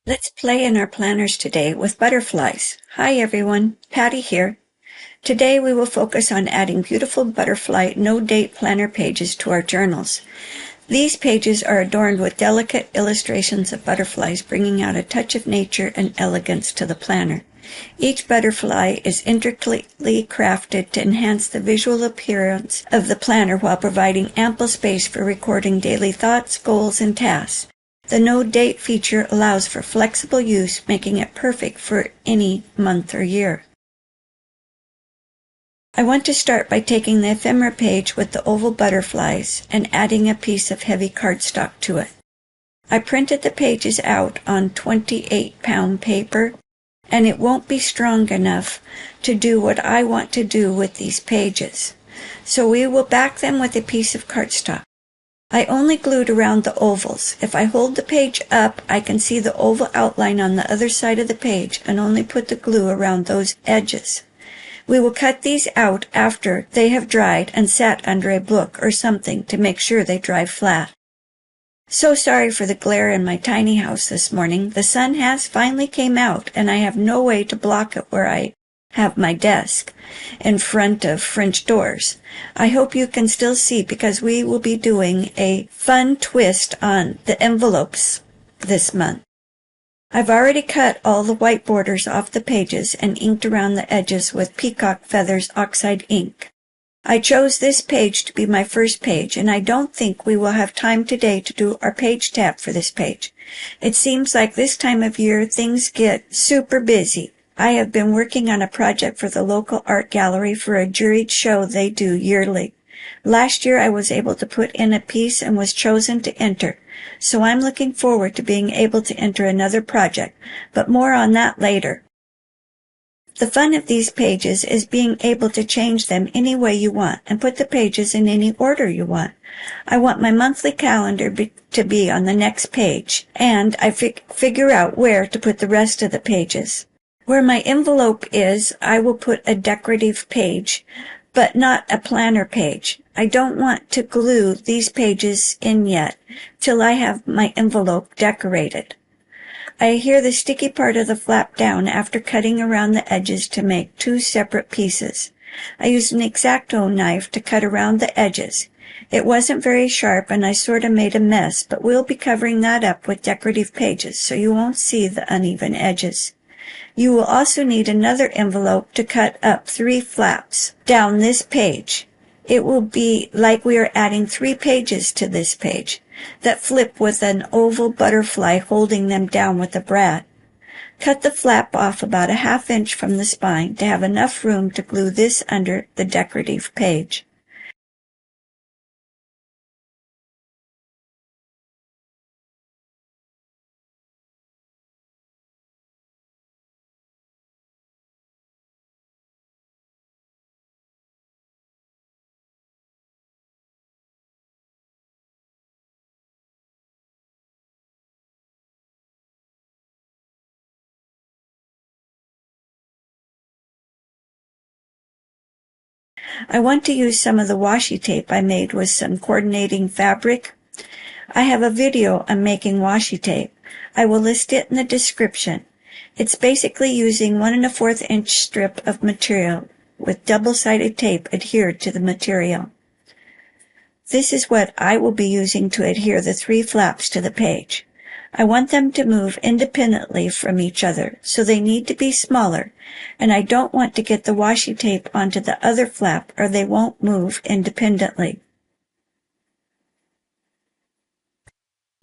Let's play in our planners today with butterflies. Hi everyone, Patty here. Today we will focus on adding beautiful butterfly no-date planner pages to our journals. These pages are adorned with delicate illustrations of butterflies, bringing out a touch of nature and elegance to the planner. Each butterfly is intricately crafted to enhance the visual appearance of the planner while providing ample space for recording daily thoughts, goals, and tasks. The no-date feature allows for flexible use, making it perfect for any month or year. I want to start by taking the ephemera page with the oval butterflies and adding a piece of heavy cardstock to it. I printed the pages out on 28-pound paper, and it won't be strong enough to do what I want to do with these pages. So we will back them with a piece of cardstock. I only glued around the ovals. If I hold the page up, I can see the oval outline on the other side of the page and only put the glue around those edges. We will cut these out after they have dried and sat under a book or something to make sure they dry flat. So sorry for the glare in my tiny house this morning. The sun has finally came out and I have no way to block it where I have my desk in front of French doors. I hope you can still see because we will be doing a fun twist on the envelopes this month. I've already cut all the white borders off the pages and inked around the edges with peacock feathers oxide ink. I chose this page to be my first page, and I don't think we will have time today to do our page tab for this page. It seems like this time of year things get super busy. I have been working on a project for the local art gallery for a juried show they do yearly. Last year I was able to put in a piece and was chosen to enter, so I'm looking forward to being able to enter another project, but more on that later. The fun of these pages is being able to change them any way you want and put the pages in any order you want. I want my monthly calendar to be on the next page, and I figure out where to put the rest of the pages. Where my envelope is, I will put a decorative page, but not a planner page. I don't want to glue these pages in yet till I have my envelope decorated. I adhere the sticky part of the flap down after cutting around the edges to make two separate pieces. I used an X-Acto knife to cut around the edges. It wasn't very sharp and I sort of made a mess, but we'll be covering that up with decorative pages so you won't see the uneven edges. You will also need another envelope to cut up 3 flaps down this page. It will be like we are adding 3 pages to this page that flip with an oval butterfly holding them down with a brad. Cut the flap off about a ½ inch from the spine to have enough room to glue this under the decorative page. I want to use some of the washi tape I made with some coordinating fabric. I have a video on making washi tape. I will list it in the description. It's basically using 1 1/4 inch strip of material with double-sided tape adhered to the material. This is what I will be using to adhere the 3 flaps to the page. I want them to move independently from each other, so they need to be smaller, and I don't want to get the washi tape onto the other flap or they won't move independently.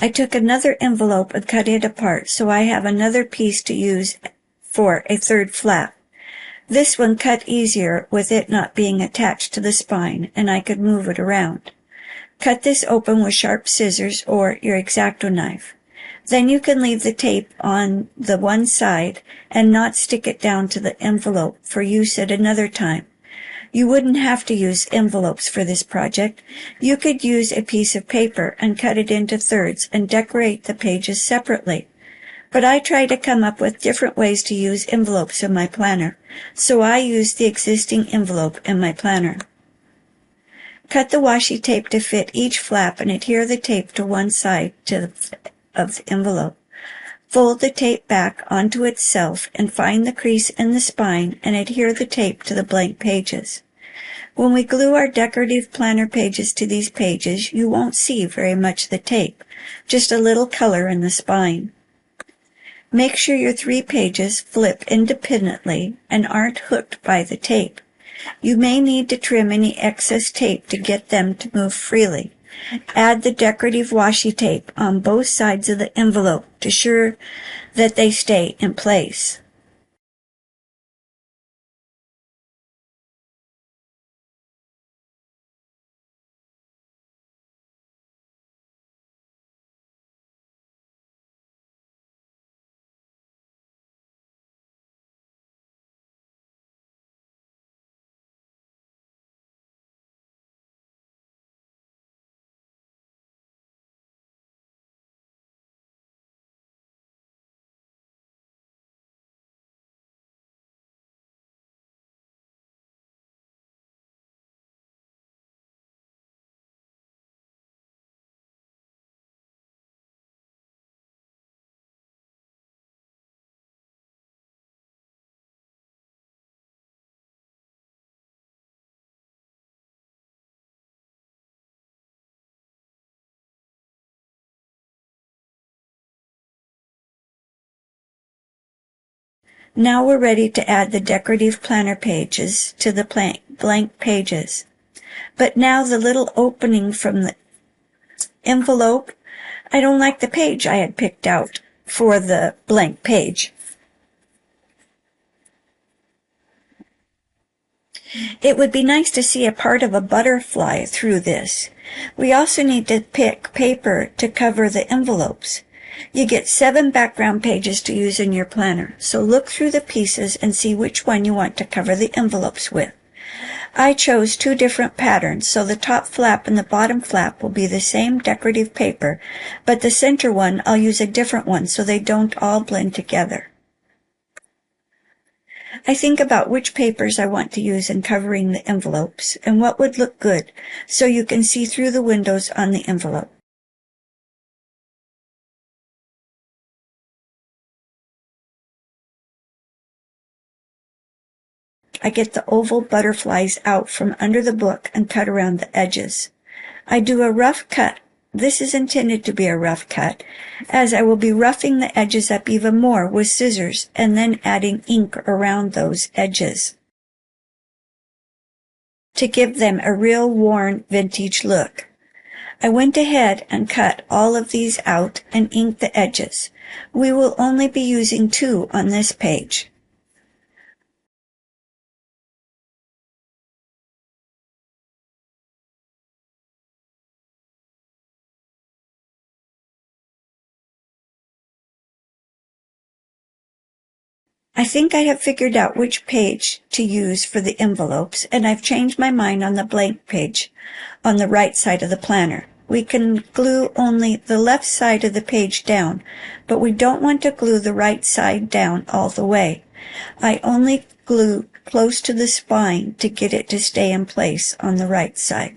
I took another envelope and cut it apart so I have another piece to use for a 3rd flap. This one cut easier with it not being attached to the spine, and I could move it around. Cut this open with sharp scissors or your X-Acto knife. Then you can leave the tape on the one side and not stick it down to the envelope for use at another time. You wouldn't have to use envelopes for this project. You could use a piece of paper and cut it into thirds and decorate the pages separately. But I try to come up with different ways to use envelopes in my planner, so I use the existing envelope in my planner. Cut the washi tape to fit each flap and adhere the tape to one side of the envelope. Fold the tape back onto itself and find the crease in the spine and adhere the tape to the blank pages. When we glue our decorative planner pages to these pages, you won't see very much of the tape, just a little color in the spine. Make sure your 3 pages flip independently and aren't hooked by the tape. You may need to trim any excess tape to get them to move freely. Add the decorative washi tape on both sides of the envelope to ensure that they stay in place. Now we're ready to add the decorative planner pages to the blank pages. But now the little opening from the envelope, I don't like the page I had picked out for the blank page. It would be nice to see a part of a butterfly through this. We also need to pick paper to cover the envelopes. You get 7 background pages to use in your planner, so look through the pieces and see which one you want to cover the envelopes with. I chose 2 different patterns, so the top flap and the bottom flap will be the same decorative paper, but the center one I'll use a different one so they don't all blend together. I think about which papers I want to use in covering the envelopes and what would look good so you can see through the windows on the envelope. I get the oval butterflies out from under the book and cut around the edges. I do a rough cut. This is intended to be a rough cut, as I will be roughing the edges up even more with scissors and then adding ink around those edges to give them a real worn vintage look. I went ahead and cut all of these out and inked the edges. We will only be using 2 on this page. I think I have figured out which page to use for the envelopes, and I've changed my mind on the blank page on the right side of the planner. We can glue only the left side of the page down, but we don't want to glue the right side down all the way. I only glue close to the spine to get it to stay in place on the right side.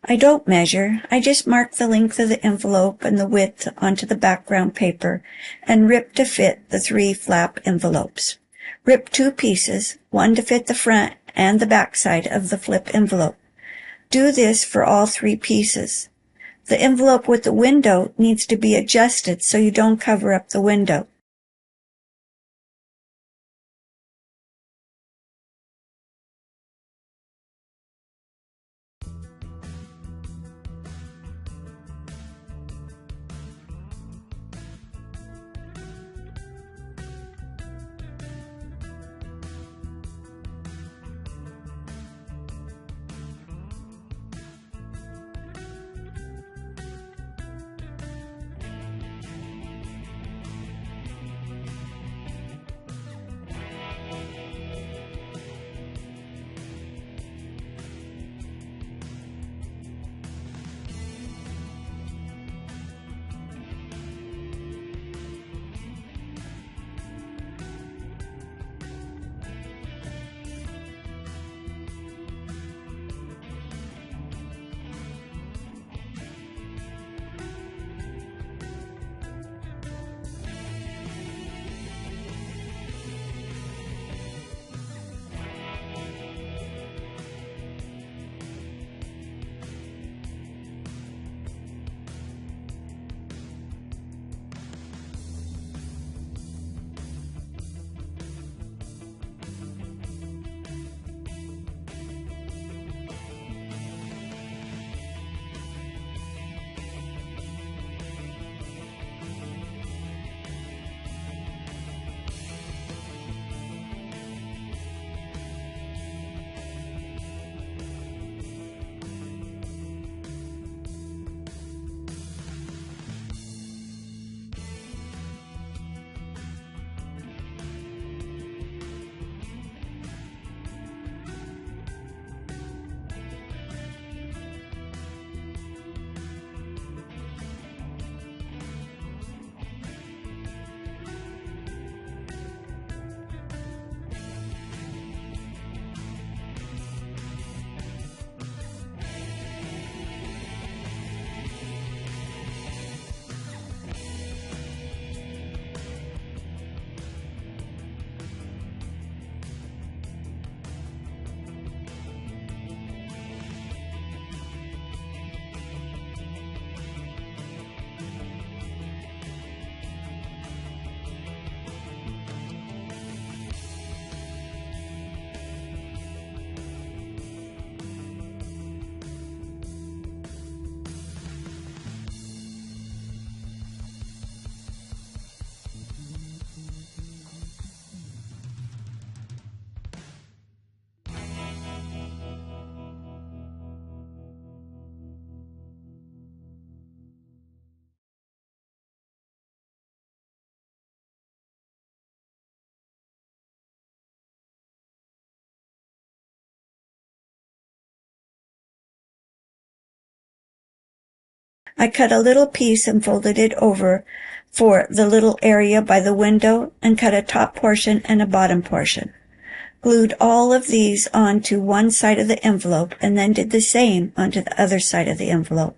I don't measure, I just mark the length of the envelope and the width onto the background paper and rip to fit the 3 flap envelopes. Rip 2 pieces, one to fit the front and the back side of the flip envelope. Do this for all 3 pieces. The envelope with the window needs to be adjusted so you don't cover up the window. I cut a little piece and folded it over for the little area by the window and cut a top portion and a bottom portion. Glued all of these onto one side of the envelope and then did the same onto the other side of the envelope.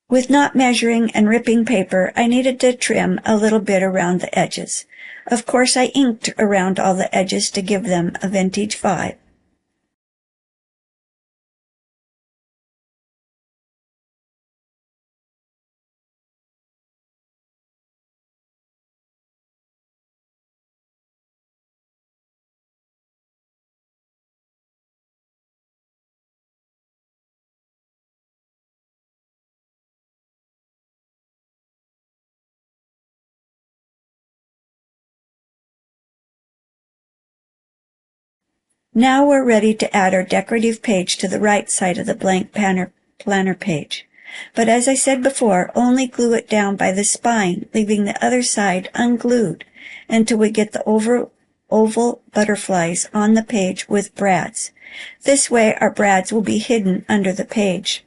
With not measuring and ripping paper, I needed to trim a little bit around the edges. Of course, I inked around all the edges to give them a vintage vibe. Now we're ready to add our decorative page to the right side of the blank planner page. But as I said before, only glue it down by the spine, leaving the other side unglued until we get the oval butterflies on the page with brads. This way our brads will be hidden under the page.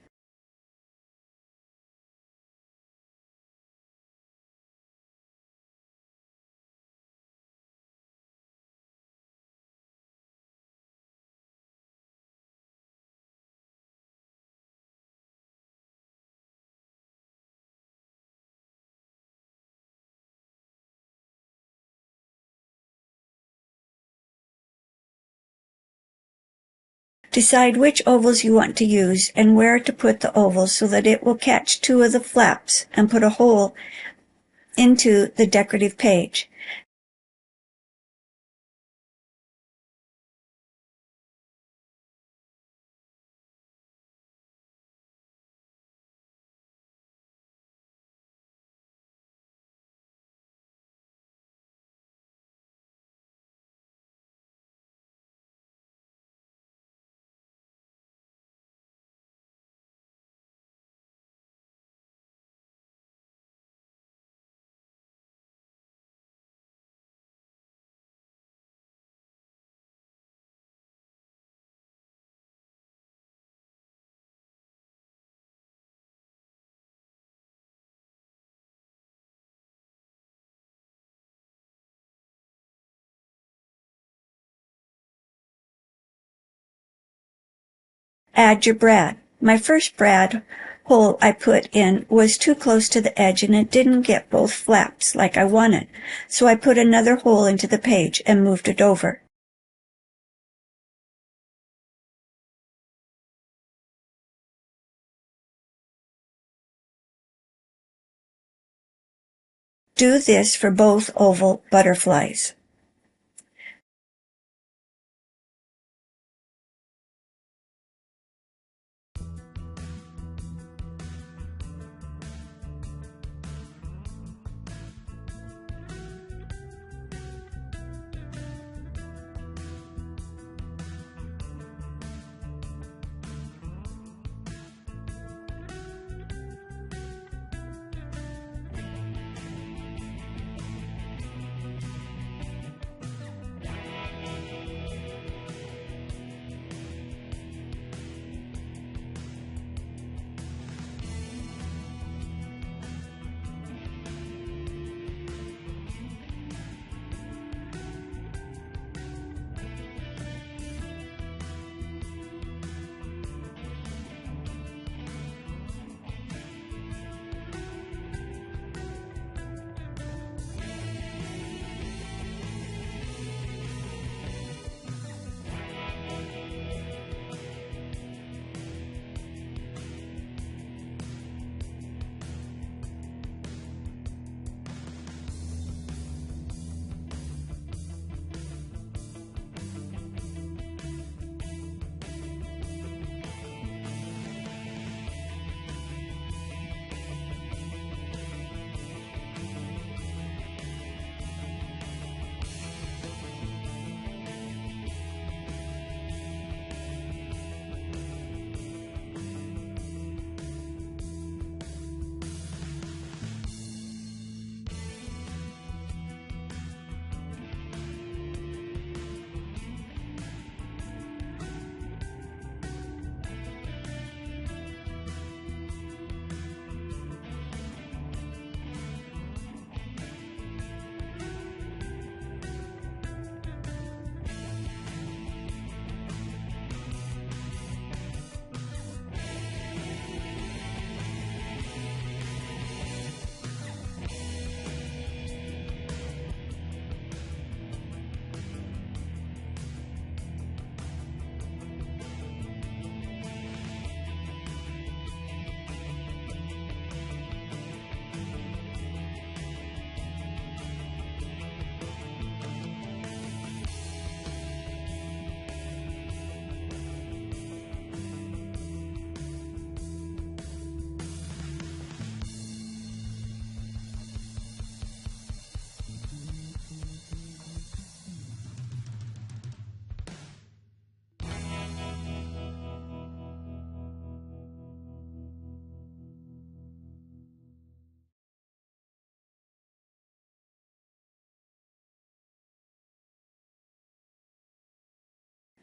Decide which ovals you want to use and where to put the ovals so that it will catch two of the flaps and put a hole into the decorative page. Add your brad. My first brad hole I put in was too close to the edge and it didn't get both flaps like I wanted, so I put another hole into the page and moved it over. Do this for both oval butterflies.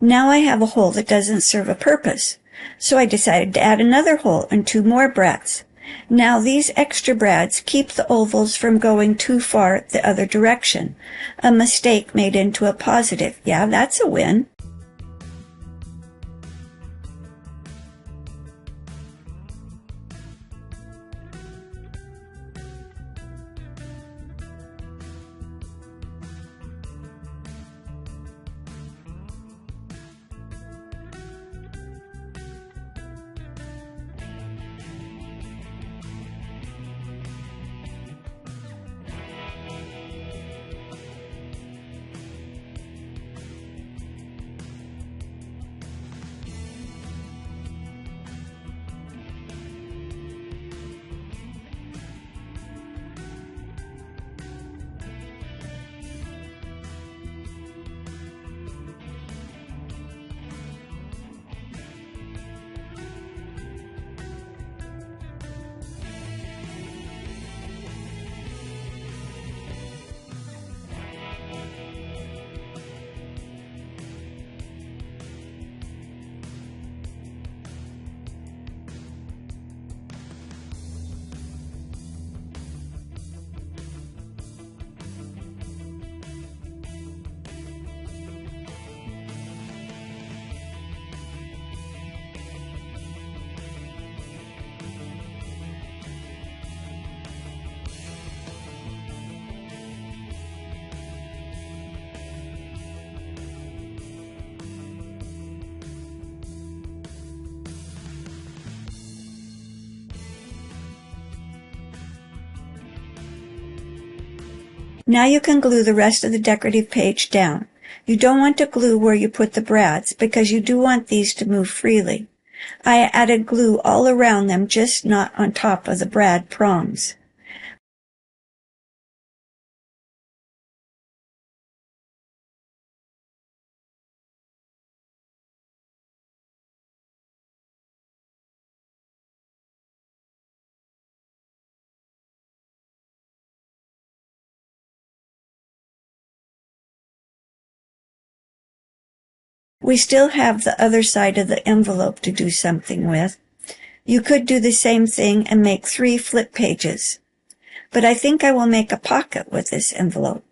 Now I have a hole that doesn't serve a purpose, so I decided to add another hole and 2 more brads. Now these extra brads keep the ovals from going too far the other direction. A mistake made into a positive. Yeah, that's a win. Now you can glue the rest of the decorative page down. You don't want to glue where you put the brads because you do want these to move freely. I added glue all around them, just not on top of the brad prongs. We still have the other side of the envelope to do something with. You could do the same thing and make 3 flip pages. But I think I will make a pocket with this envelope.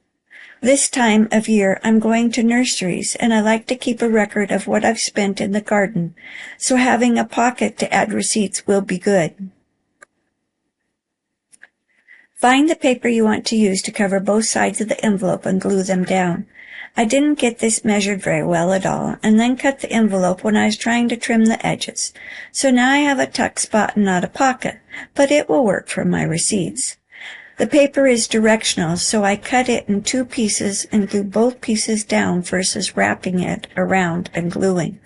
This time of year I'm going to nurseries, and I like to keep a record of what I've spent in the garden, so having a pocket to add receipts will be good. Find the paper you want to use to cover both sides of the envelope and glue them down. I didn't get this measured very well at all, and then cut the envelope when I was trying to trim the edges. So now I have a tuck spot and not a pocket, but it will work for my receipts. The paper is directional, so I cut it in 2 pieces and glue both pieces down versus wrapping it around and gluing.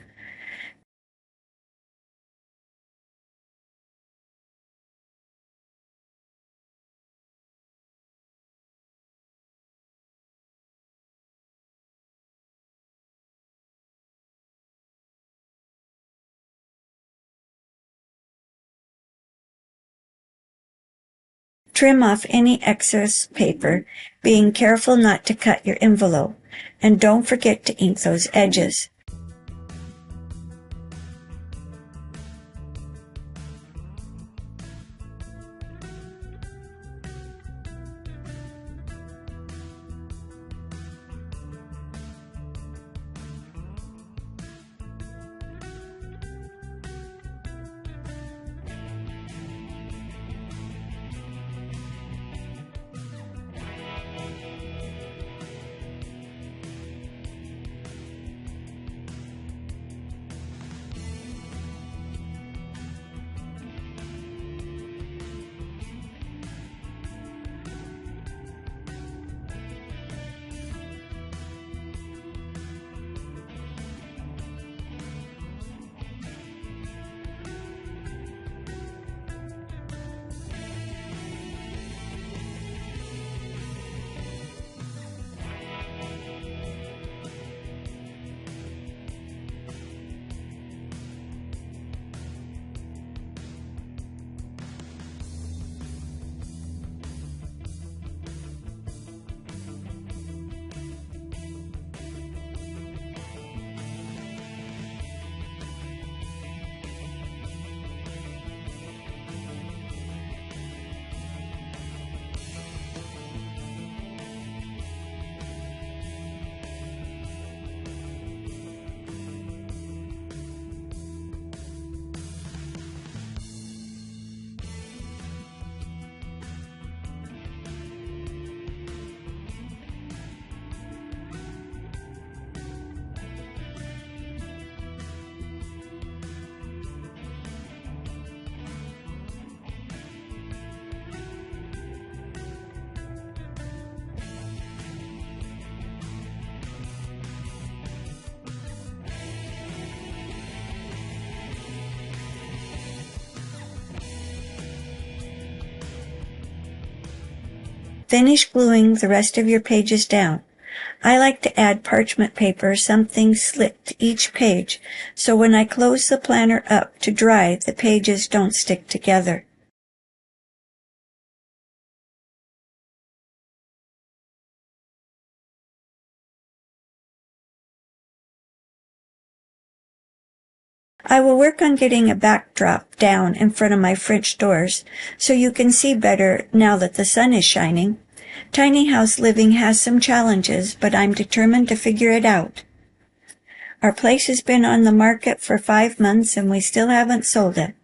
Trim off any excess paper, being careful not to cut your envelope, and don't forget to ink those edges. Finish gluing the rest of your pages down. I like to add parchment paper, something slick to each page, so when I close the planner up to dry, the pages don't stick together. I will work on getting a backdrop down in front of my French doors so you can see better now that the sun is shining. Tiny house living has some challenges, but I'm determined to figure it out. Our place has been on the market for 5 months and we still haven't sold it.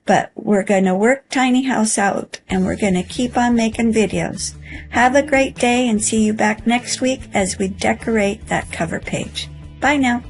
But we're going to work Tiny House out and we're going to keep on making videos. Have a great day and see you back next week as we decorate that cover page. Bye now.